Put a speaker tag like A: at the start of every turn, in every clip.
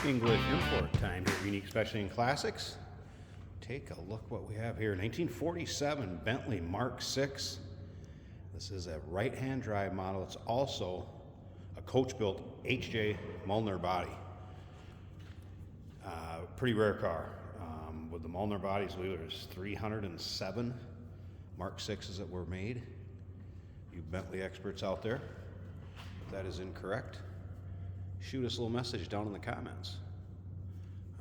A: English import time here, Unique Specialty and Classics. Take a look what we have here. 1947 Bentley Mark VI. This is a right-hand drive model. It's also a coach-built H.J. Mullner body. Pretty rare car. With the Mullner bodies, I believe there's 307 Mark VIs that were made. You Bentley experts out there, if that is incorrect, shoot us a little message down in the comments.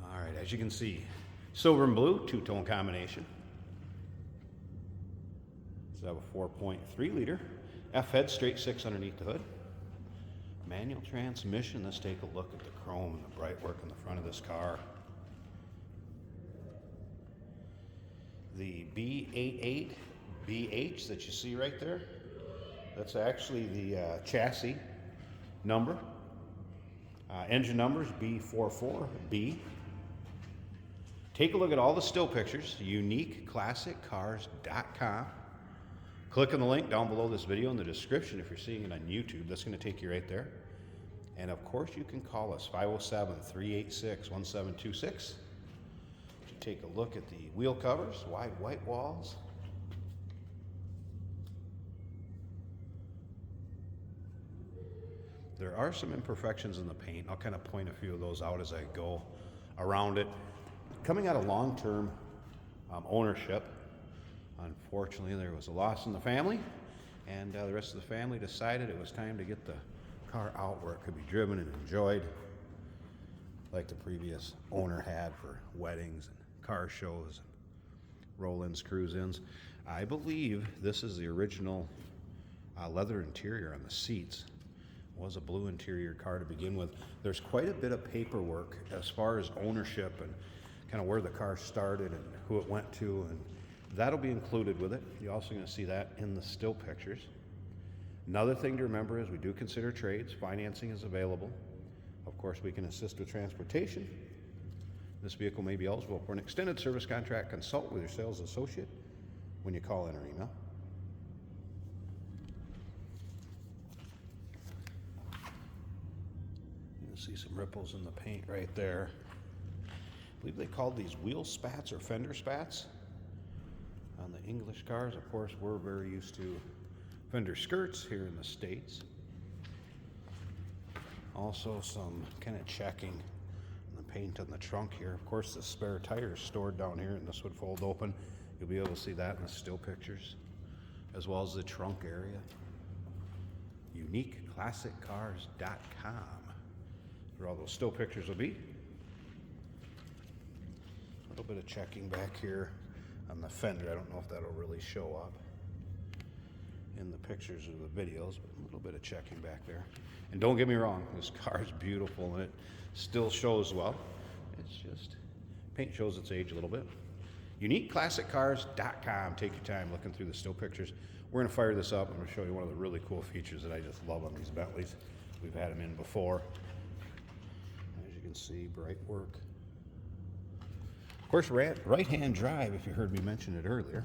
A: All right, as you can see, silver and blue, two-tone combination. So I have a 4.3 liter. F-head, straight six underneath the hood. Manual transmission. Let's take a look at the chrome and the bright work in the front of this car. The B88BH that you see right there, that's actually the chassis number. Engine numbers B44B. Take a look at all the still pictures, uniqueclassiccars.com. Click on the link down below this video in the description if you're seeing it on YouTube. That's going to take you right there. And of course, you can call us 507-386-1726. Take a look at the wheel covers, wide white walls. There are some imperfections in the paint. I'll kind of point a few of those out as I go around it. Coming out of long-term ownership, unfortunately, there was a loss in the family, and the rest of the family decided it was time to get the car out where it could be driven and enjoyed, like the previous owner had for weddings and car shows, and roll-ins, cruise-ins. I believe this is the original leather interior on the seats. It was a blue interior car to begin with. There's quite a bit of paperwork as far as ownership and kind of where the car started and who it went to, and that'll be included with it. You're also going to see that in the still pictures. Another thing to remember is we do consider trades. Financing is available. Of course, we can assist with transportation. This vehicle may be eligible for an extended service contract. Consult with your sales associate when you call in or email. You can see some ripples in the paint right there. I believe they called these wheel spats or fender spats on the English cars. Of course, we're very used to fender skirts here in the States. Also some kind of checking on the paint on the trunk here. Of course, the spare tire is stored down here, and this would fold open. You'll be able to see that in the still pictures, as well as the trunk area. UniqueClassicCars.com, where all those still pictures will be. A little bit of checking back here on the fender. I don't know if that'll really show up in the pictures or the videos, but a little bit of checking back there. And don't get me wrong, this car is beautiful and it still shows well. It's just, paint shows its age a little bit. UniqueClassicCars.com. Take your time looking through the still pictures. We're going to fire this up. I'm going to show you one of the really cool features that I just love on these Bentleys. We've had them in before. As you can see, bright work. Of course, right-hand drive, if you heard me mention it earlier.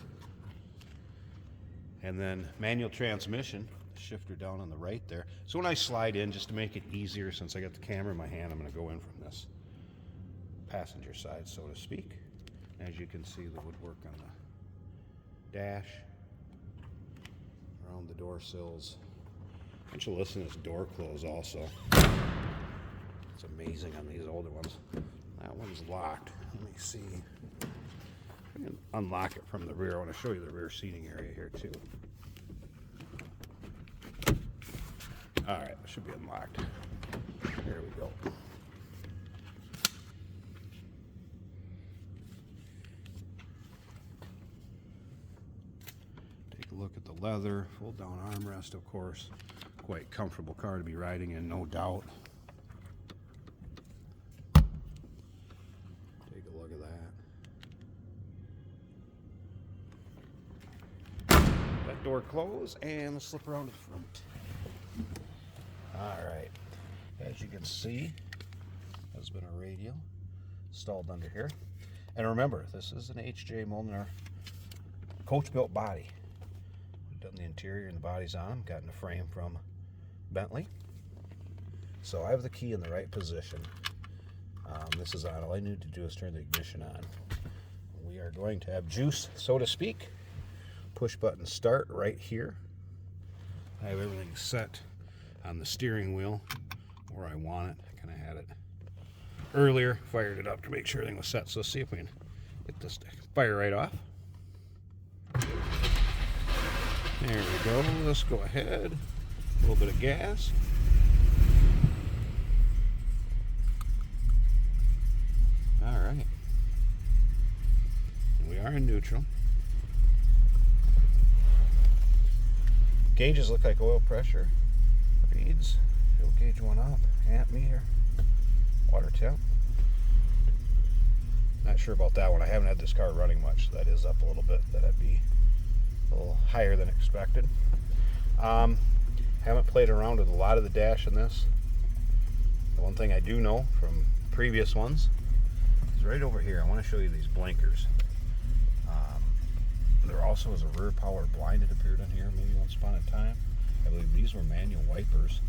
A: And then manual transmission, shifter down on the right there. So when I slide in, just to make it easier, since I got the camera in my hand, I'm going to go in from this passenger side, so to speak. As you can see, the woodwork on the dash, around the door sills. I want you to listen to this door close also. It's amazing on these older ones. That one's locked. Let me see. I can unlock it from the rear. I want to show you the rear seating area here too. All right, it should be unlocked. There we go. Take a look at the leather, fold down armrest, of course. Quite comfortable car to be riding in, no doubt. Take a look at that. That door closed, and let's slip around to the front. All right, as you can see, there's been a radio installed under here. And remember, this is an H.J. Mullner coach-built body. We've done the interior and the bodies on them, gotten a frame from Bentley. So I have the key in the right position. This is on. All I need to do is turn the ignition on. We are going to have juice, so to speak. Push button start right here. I have everything set on the steering wheel where I want it. I kind of had it earlier, fired it up to make sure everything was set. So let's see if we can get this to fire right off. There we go. Let's go ahead. A little bit of gas. All right. We are in neutral. Gauges look like oil pressure. Reads. Fuel gauge went up. Amp meter. Water temp. Not sure about that one. I haven't had this car running much, so that is up a little bit. That'd be a little higher than expected. Haven't played around with a lot of the dash in this. The one thing I do know from previous ones is right over here. I want to show you these blinkers. There also is a rear power blind, it appeared on here maybe once upon a time. I believe these were manual wipers.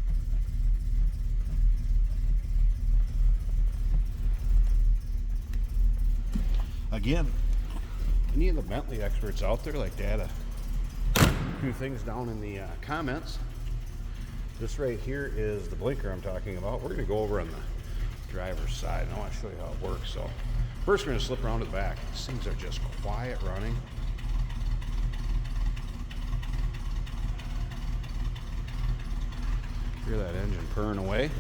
A: Again, any of the Bentley experts out there like to add a few things down in the comments. This right here is the blinker I'm talking about. We're going to go over on the driver's side, and I want to show you how it works. So first we're going to slip around to the back. These things are just quiet running. Hear that engine purring away.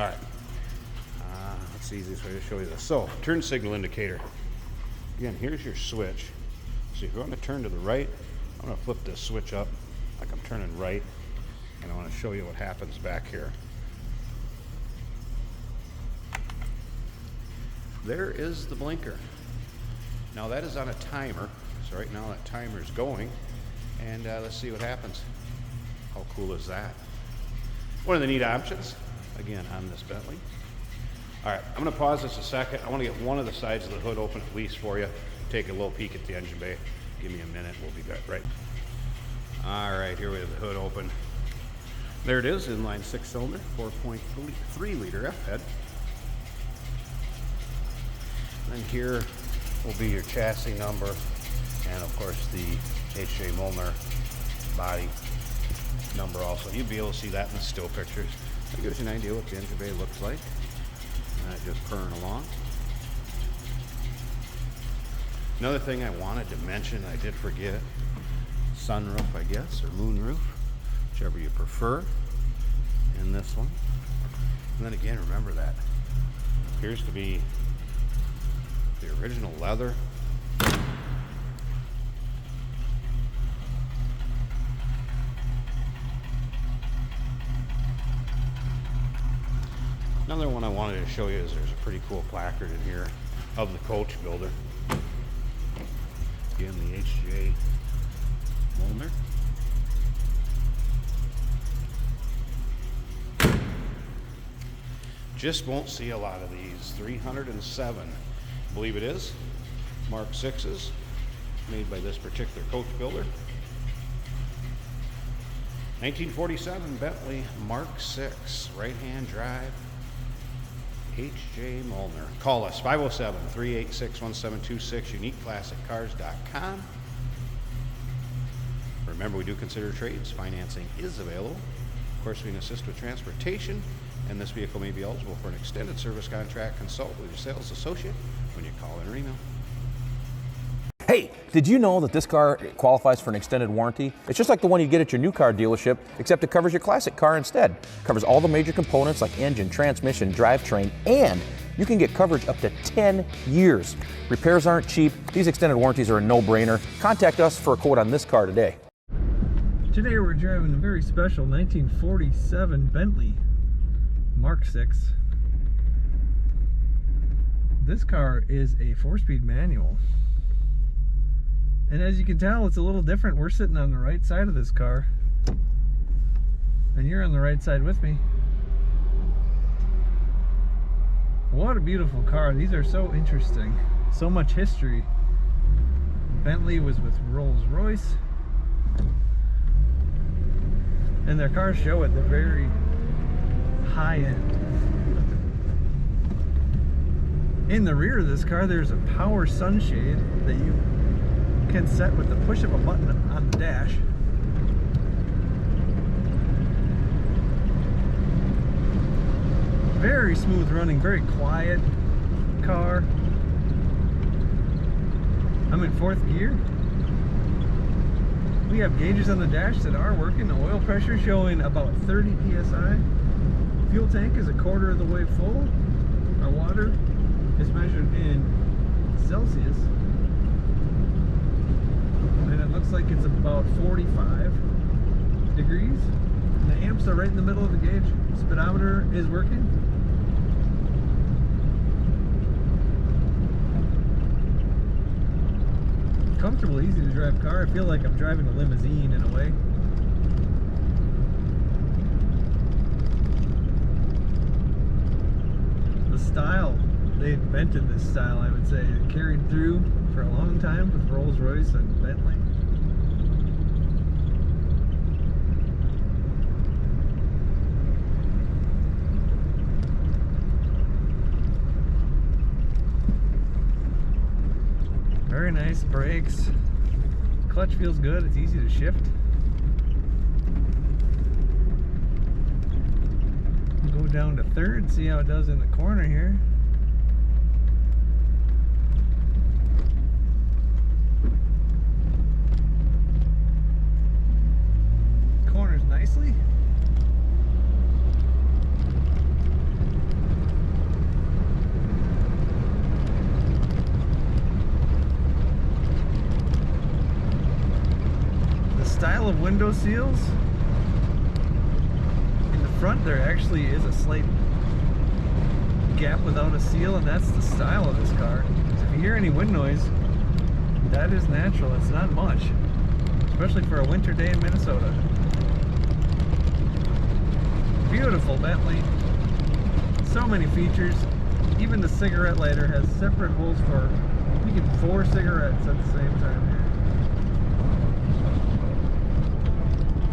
A: All right. That's the easiest way to show you this. So, turn signal indicator. Again, here's your switch. So if you want to turn to the right, I'm going to flip this switch up like I'm turning right, and I want to show you what happens back here. There is the blinker. Now that is on a timer. So right now that timer is going, and let's see what happens. How cool is that? One of the neat options, again, on this Bentley. All right, I'm gonna pause this a second. I wanna get one of the sides of the hood open at least for you. Take a little peek at the engine bay. Give me a minute, we'll be back, right? All right, here we have the hood open. There it is, inline 6-cylinder, 4.3 liter F-head. And here will be your chassis number, and of course the H.J. Molnar body number also. You'll be able to see that in the still pictures. That gives you an idea what the engine bay looks like. Just purring along. Another thing I wanted to mention, I did forget, sunroof, I guess, or moonroof, whichever you prefer, in this one. And then again, remember that appears to be the original leather. Another one I wanted to show you is there's a pretty cool placard in here of the coach builder. Again, the H.J. Molnar. Just won't see a lot of these. 307, I believe it is. Mark VI's, made by this particular coach builder. 1947 Bentley Mark VI, right-hand drive. H.J. Molnar. Call us 507-386-1726, uniqueclassiccars.com. Remember, we do consider trades. Financing is available. Of course, we can assist with transportation, and this vehicle may be eligible for an extended service contract. Consult with your sales associate when you call in or email.
B: Hey, did you know that this car qualifies for an extended warranty? It's just like the one you get at your new car dealership, except it covers your classic car instead. It covers all the major components like engine, transmission, drivetrain, and you can get coverage up to 10 years. Repairs aren't cheap. These extended warranties are a no-brainer. Contact us for a quote on this car today.
C: Today we're driving a very special 1947 Bentley Mark VI. This car is a 4-speed manual. And as you can tell, it's a little different. We're sitting on the right side of this car, and you're on the right side with me. What a beautiful car. These are so interesting. So much history. Bentley was with Rolls-Royce, and their cars show at the very high end. In the rear of this car, there's a power sunshade that you can set with the push of a button on the dash. Very smooth running, very quiet car. I'm in 4th gear. We have gauges on the dash that are working. The oil pressure showing about 30 psi. Fuel tank is a quarter of the way full. Our water is measured in Celsius. And it looks like it's about 45 degrees. The amps are right in the middle of the gauge. Speedometer is working. Comfortable, easy to drive car. I feel like I'm driving a limousine in a way. The style, they invented this style, I would say. It carried through for a long time with Rolls-Royce and Bentley. Very nice brakes. Clutch feels good. It's easy to shift. Go down to 3rd, see how it does in the corner here. Corners nicely. Style of window seals. In the front there actually is a slight gap without a seal, and that's the style of this car. So if you hear any wind noise, that is natural. It's not much, especially for a winter day in Minnesota. Beautiful Bentley. So many features. Even the cigarette lighter has separate holes for, you get 4 cigarettes at the same time here.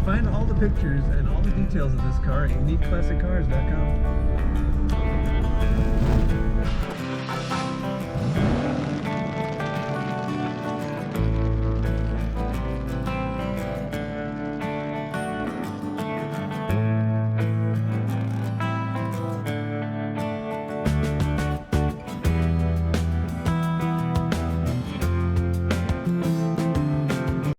C: Find all the pictures and all the details of this car at uniqueclassiccars.com.